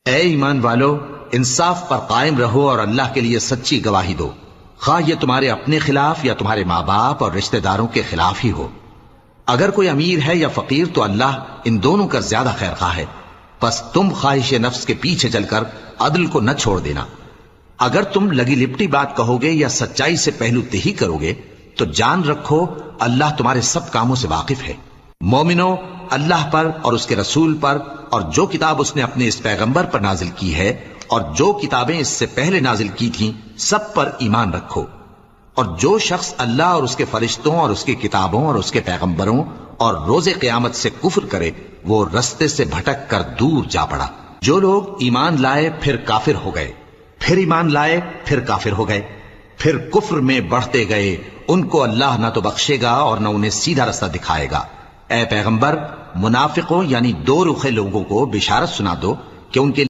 اے ایمان والو، انصاف پر قائم رہو اور اللہ کے لیے سچی گواہی دو، خواہ یہ تمہارے اپنے خلاف یا تمہارے ماں باپ اور رشتہ داروں کے خلاف ہی ہو۔ اگر کوئی امیر ہے یا فقیر تو اللہ ان دونوں کا زیادہ خیر خواہ ہے، پس تم خواہش نفس کے پیچھے چل کر عدل کو نہ چھوڑ دینا۔ اگر تم لگی لپٹی بات کہو گے یا سچائی سے پہلو تہی کرو گے تو جان رکھو اللہ تمہارے سب کاموں سے واقف ہے۔ مومنو، اللہ پر اور اس کے رسول پر اور جو کتاب اس نے اپنے اس پیغمبر پر نازل کی ہے اور جو کتابیں اس سے پہلے نازل کی تھیں سب پر ایمان رکھو، اور جو شخص اللہ اور اس کے فرشتوں اور اس کی کتابوں اور اس کے پیغمبروں اور روز قیامت سے کفر کرے وہ رستے سے بھٹک کر دور جا پڑا۔ جو لوگ ایمان لائے پھر کافر ہو گئے، پھر ایمان لائے پھر کافر ہو گئے، پھر کفر میں بڑھتے گئے، ان کو اللہ نہ تو بخشے گا اور نہ انہیں سیدھا رستہ دکھائے گا۔ اے پیغمبر، منافقوں یعنی دو رخے لوگوں کو بشارت سنا دو کہ ان کے